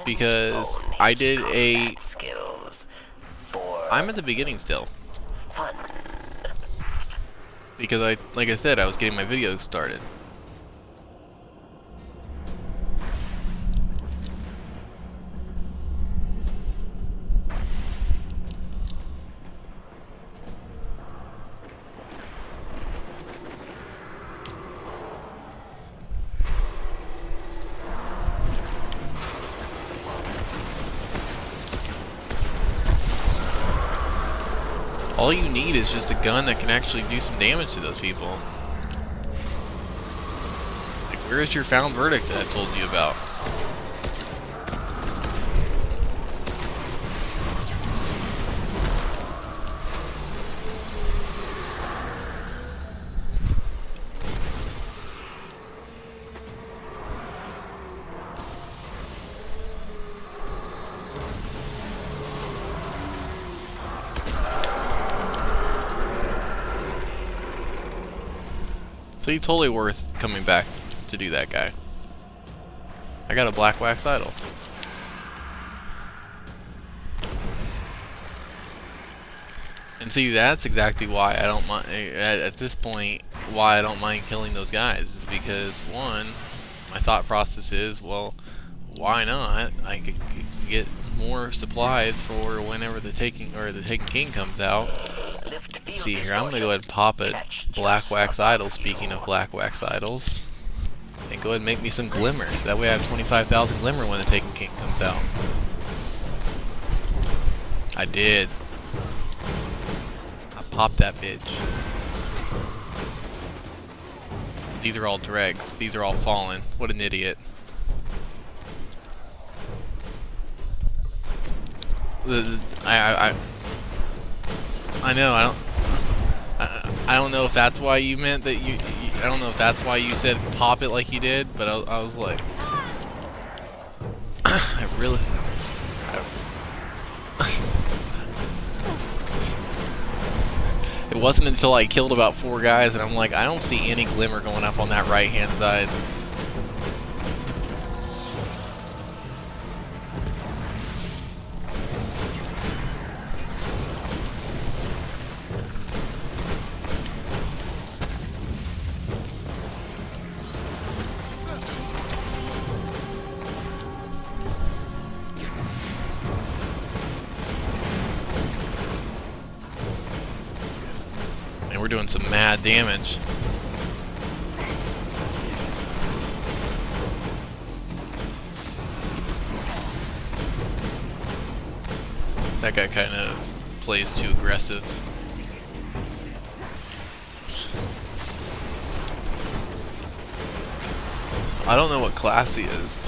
because I did a... skills for I'm at the beginning still. fun. Because like I said, I was getting my video started. All you need is just a gun that can actually do some damage to those people. Like, where's your found verdict that I told you about? So he's totally worth coming back to do that guy. I got a black wax idol. And see, that's exactly why I don't mind, at this point, why I don't mind killing those guys, is because, one, my thought process is, well, why not? I could get more supplies for whenever the Taken King comes out. Let's see here, I'm gonna go ahead and pop a black wax idol, speaking of black wax idols. And go ahead and make me some glimmers. That way I have 25,000 glimmer when the Taken King comes out. I did. I popped that bitch. These are all dregs. These are all fallen. What an idiot. I know, I don't know if that's why you meant that I don't know if that's why you said pop it like you did, but I was like, it wasn't until I killed about 4 guys and I'm like, I don't see any glimmer going up on that right hand side. And we're doing some mad damage. That guy kind of plays too aggressive. I don't know what class he is.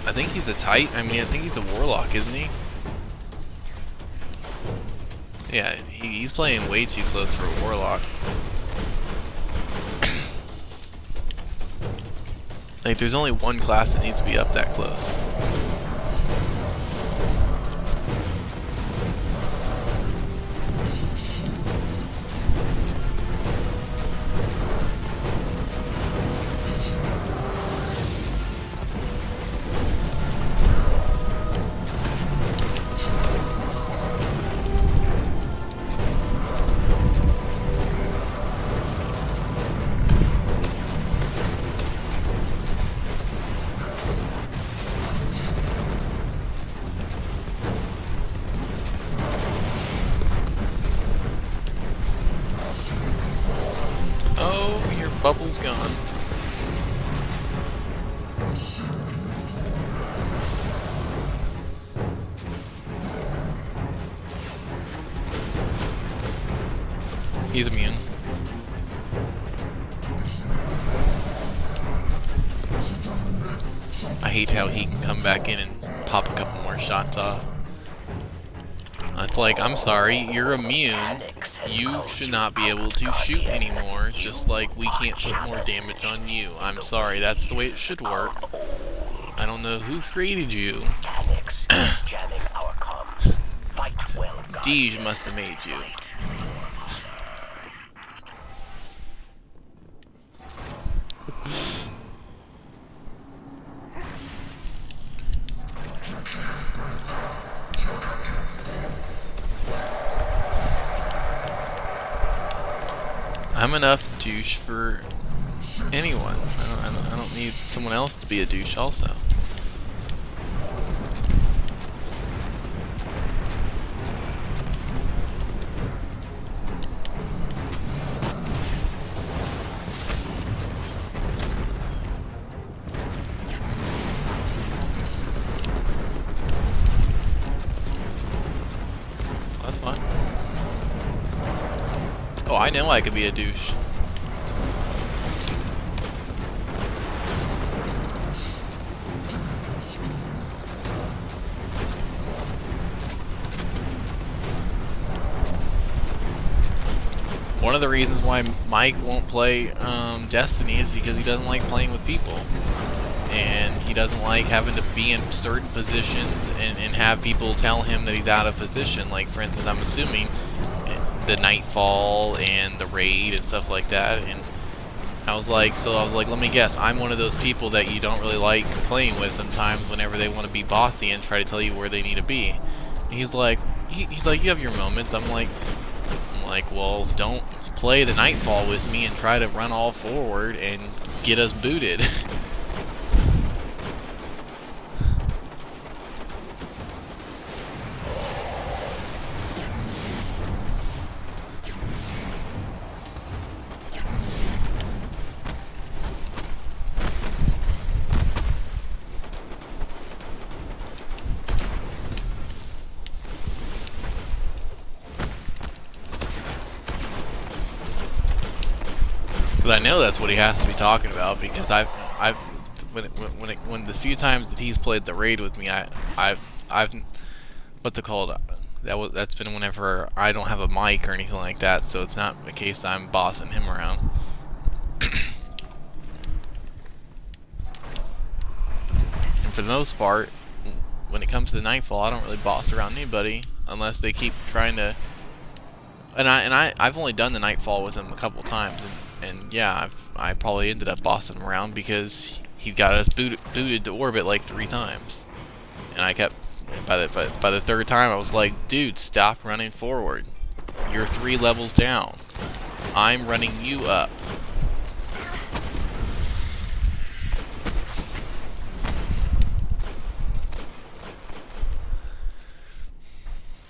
I think he's a I think he's a Warlock, isn't he? Yeah, he's playing way too close for a Warlock. Like, there's only one class that needs to be up that close. Bubble's gone. He's immune. I hate how he can come back in and pop a couple more shots off. It's like, I'm sorry, you're immune. You should not be able to shoot anymore, just like we can't put more damage on you. I'm sorry, that's the way it should work. I don't know who created you. Deej must have made you. I'm enough douche for anyone. I don't need someone else to be a douche also. That's fine. Oh, I know I could be a douche. One of the reasons why Mike won't play Destiny is because he doesn't like playing with people. And he doesn't like having to be in certain positions and have people tell him that he's out of position. Like, for instance, I'm assuming the Nightfall and the Raid and stuff like that. And I was like, let me guess, I'm one of those people that you don't really like playing with sometimes whenever they want to be bossy and try to tell you where they need to be. And he's like, you have your moments. I'm like, well, don't play the Nightfall with me and try to run all forward and get us booted. But I know that's what he has to be talking about, because when the few times that he's played the Raid with me, I've what's it called? That's been whenever I don't have a mic or anything like that, so it's not a case I'm bossing him around. And for the most part, when it comes to Nightfall, I don't really boss around anybody unless they keep trying to. And I've only done the Nightfall with him a couple times, and yeah, I probably ended up bossing him around because he got us booted to orbit like 3 times, and I kept by the third time I was like, dude, stop running forward. You're 3 levels down. I'm running you up.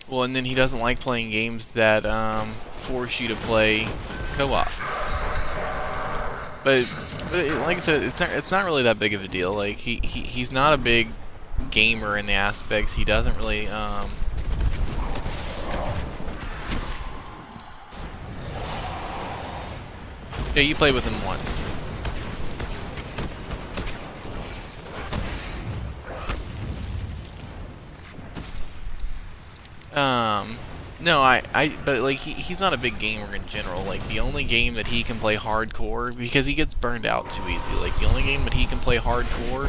Well, and then he doesn't like playing games that force you to play co-op. But like I said, it's not really that big of a deal. Like he's not a big gamer in the aspects. He doesn't really yeah, you played with him once. No, but like he's not a big gamer in general. Like the only game that he can play hardcore, because he gets burned out too easy. Like the only game that he can play hardcore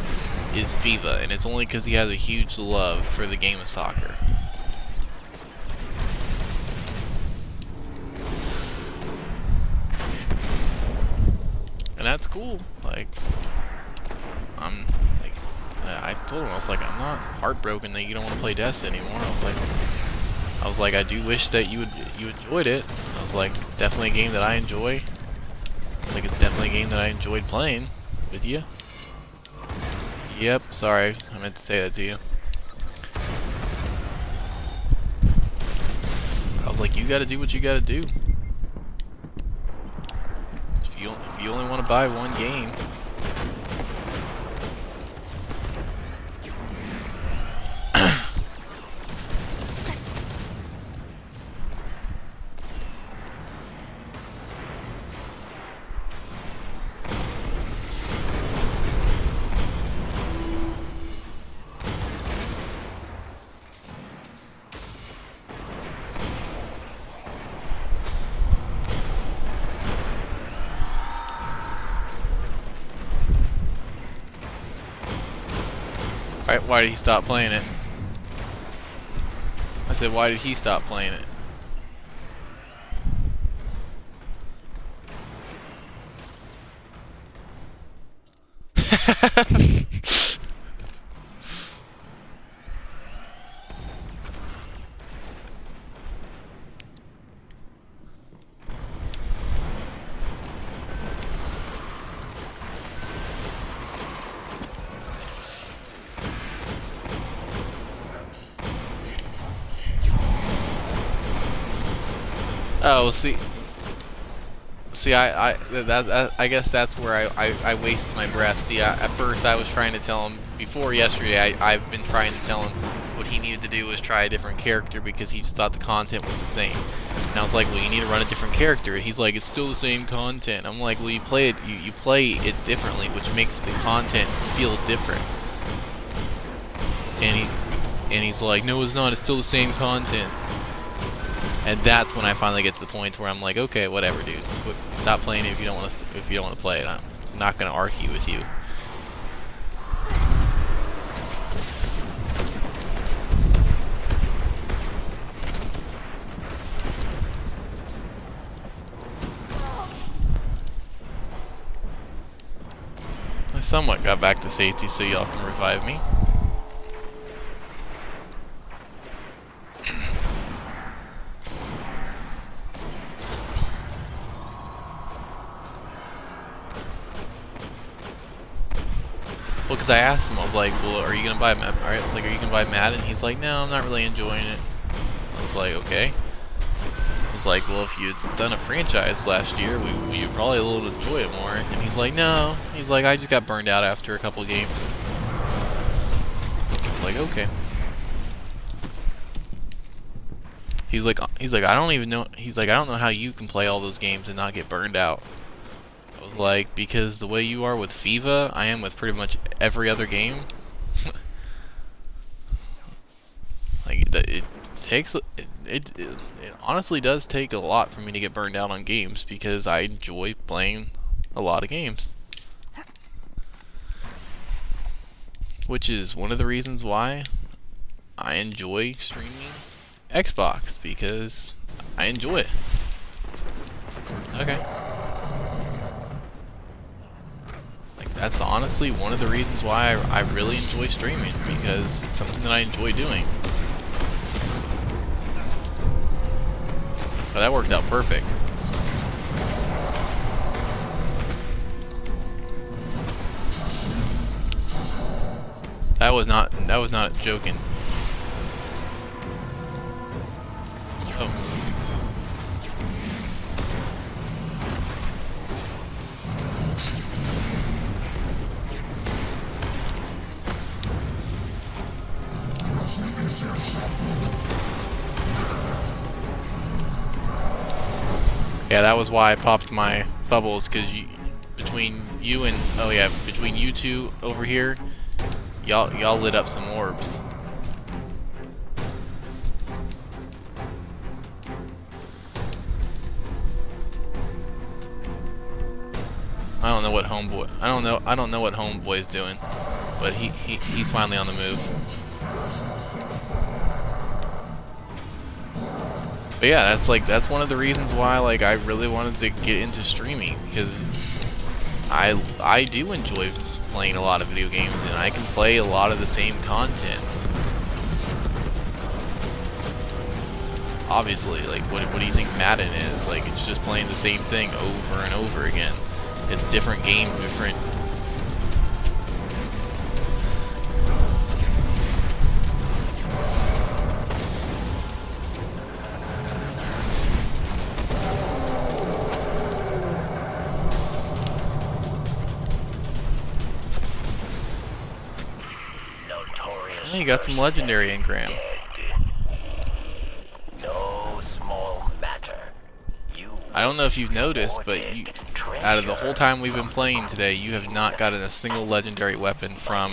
is FIFA, and it's only because he has a huge love for the game of soccer. And that's cool. Like, I told him, I was like, I'm not heartbroken that you don't want to play Destiny anymore. I was like, I do wish that you enjoyed it. I was like, it's definitely a game that I enjoy. Like, it's definitely a game that I enjoyed playing with you. Yep, sorry, I meant to say that to you. I was like, you gotta do what you gotta do. If you only want to buy one game. Why did he stop playing it? I said, why did he stop playing it? Oh, see, I guess that's where I waste my breath. See, at first I was trying to tell him, before yesterday, I've been trying to tell him what he needed to do was try a different character because he just thought the content was the same. And I was like, well, you need to run a different character. And he's like, it's still the same content. I'm like, well, you play it differently, which makes the content feel different. And he's like, no, it's not. It's still the same content. And that's when I finally get to the point where I'm like, okay, whatever, dude. Stop playing it if you don't want to play it. I'm not gonna argue with you. I somewhat got back to safety, so y'all can revive me. Well, because I asked him, I was like, well, are you going to buy Madden? Alright, I was like, are you going to buy Madden? He's like, no, I'm not really enjoying it. I was like, okay. I was like, well, if you'd done a franchise last year, we probably would enjoy it more. And he's like, no. He's like, I just got burned out after a couple games. I was like, okay. He's like, I don't even know. He's like, I don't know how you can play all those games and not get burned out. I was like, because the way you are with FIFA, I am with pretty much every other game. Like it takes it honestly does take a lot for me to get burned out on games because I enjoy playing a lot of games. Which is one of the reasons why I enjoy streaming Xbox, because I enjoy it. Okay. Like, that's honestly one of the reasons why I really enjoy streaming, because it's something that I enjoy doing. But that worked out perfect. That was not joking. Oh. Yeah, that was why I popped my bubbles, because between you and between you two over here, y'all lit up some orbs. I don't know what homeboy's doing, but he's finally on the move. But yeah, that's one of the reasons why I really wanted to get into streaming, because I do enjoy playing a lot of video games and I can play a lot of the same content. Obviously, what do you think Madden is? Like, it's just playing the same thing over and over again. It's different game, different. You got some legendary engram. No small matter. I don't know if you've noticed, but out of the whole time we've been playing today, you have not gotten a single legendary weapon from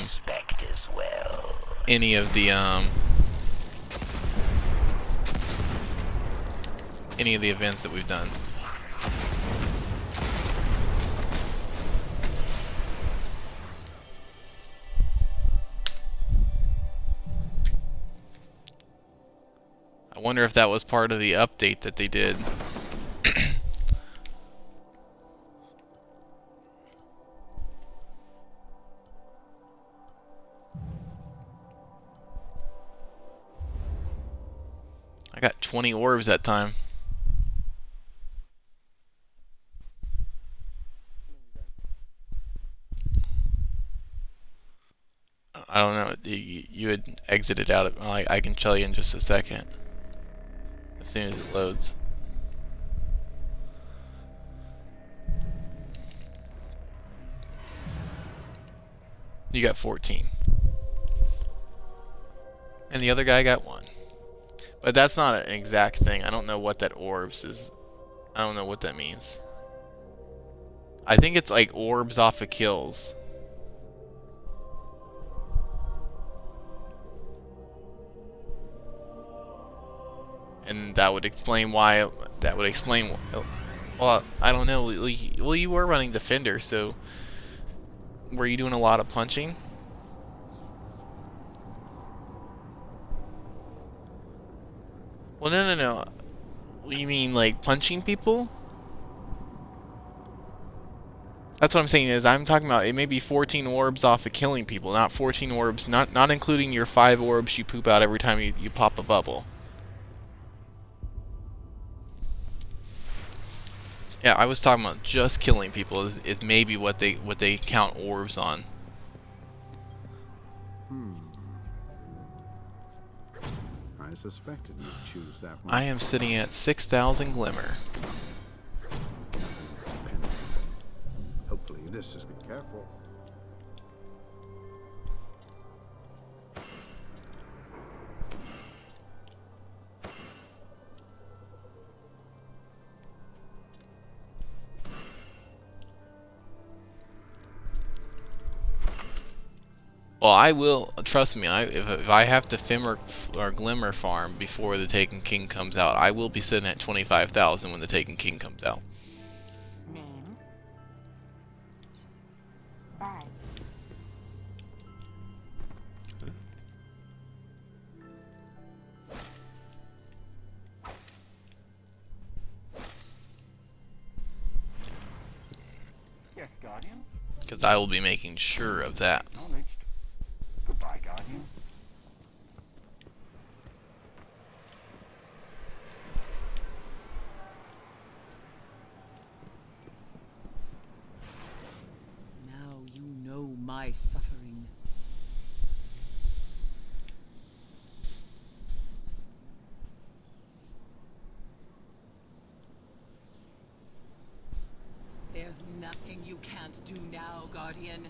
any of the events that we've done. I wonder if that was part of the update that they did. I got 20 orbs that time. I don't know. You had exited out of. I can tell you in just a second. As soon as it loads. You got 14. And the other guy got 1. But that's not an exact thing. I don't know what that orbs is. I don't know what that means. I think it's like orbs off of kills. And that would explain why. That would explain. Well, I don't know. Well, you were running Defender, so were you doing a lot of punching? Well, no. You mean like punching people? That's what I'm saying is I'm talking about it may be 14 orbs off of killing people, not 14 orbs, not including your 5 orbs you poop out every time you pop a bubble. Yeah, I was talking about just killing people is maybe what they count orbs on. I suspected you'd choose that one. I am sitting at 6,000 glimmer. Hopefully this is be careful. Well, I will, trust me, if I have to Fim or Glimmer farm before the Taken King comes out, I will be sitting at 25,000 when the Taken King comes out. Name? Bye. Yes, Guardian. Because I will be making sure of that. Acknowledged. Goodbye, Guardian. Now you know my suffering. There's nothing you can't do now, Guardian.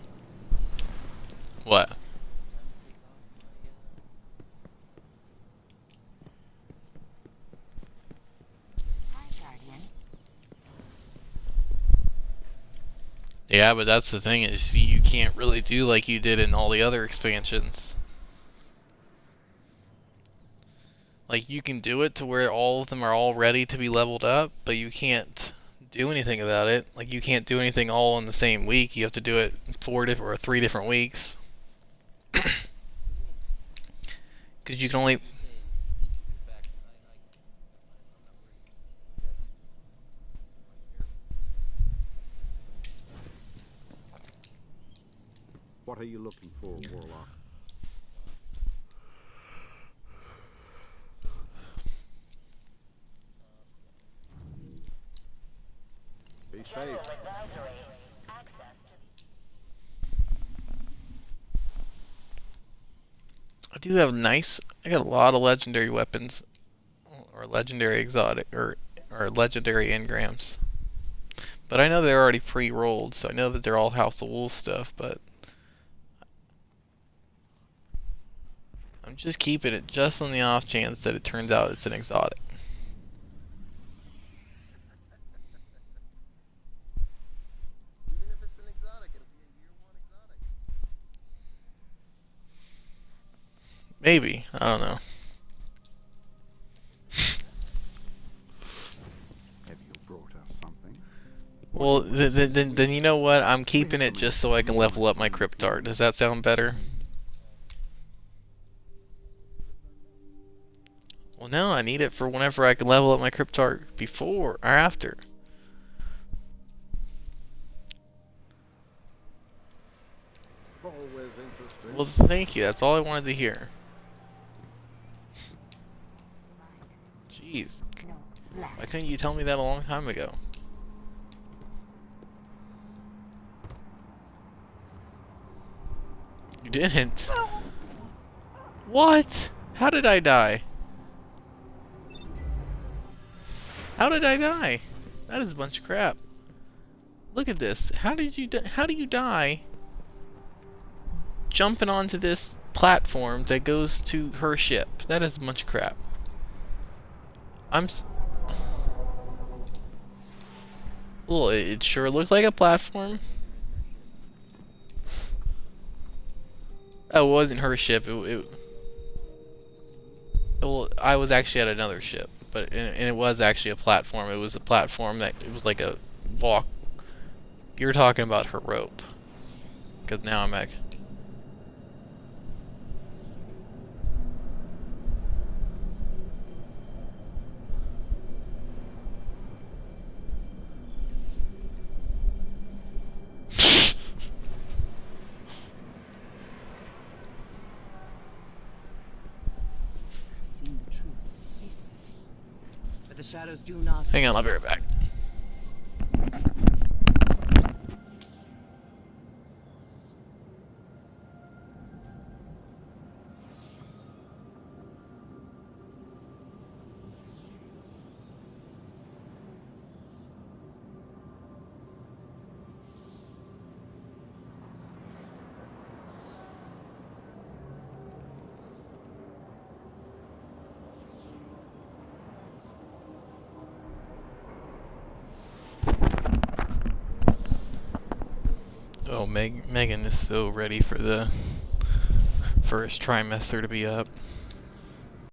What? Hi, Guardian. Yeah, but that's the thing is you can't really do like you did in all the other expansions. Like you can do it to where all of them are all ready to be leveled up, but you can't do anything about it. Like you can't do anything all in the same week. You have to do it 4 different or 3 different weeks. Because you can only... What are you looking for, Warlock? Be safe. I do have I got a lot of legendary weapons, or legendary exotic, or legendary engrams. But I know they're already pre-rolled, so I know that they're all House of Wolves stuff, but I'm just keeping it just on the off chance that it turns out it's an exotic. Even if it's an exotic, it'll be a year 1 exotic. Maybe. I don't know. Have you brought us something? Well, then you know what? I'm keeping it just so I can level up my Cryptard. Does that sound better? Well, no, I need it for whenever I can level up my Cryptard before or after. Always interesting. Well, thank you. That's all I wanted to hear. Jeez. No, left. Why couldn't you tell me that a long time ago? You didn't. What? How did I die? How did I die? That is a bunch of crap. Look at this. How did you how do you die? jumping onto this platform that goes to her ship. That is a bunch of crap. Well, it sure looked like a platform. Oh, it wasn't her ship. Well, I was actually at another ship, and it was actually a platform. It was a platform that it was like a walk. You're talking about her rope, because now I'm back. I've seen the truth. Face it. But the shadows do not. Hang on, I'll be right back. Oh, Megan is so ready for the first trimester to be up.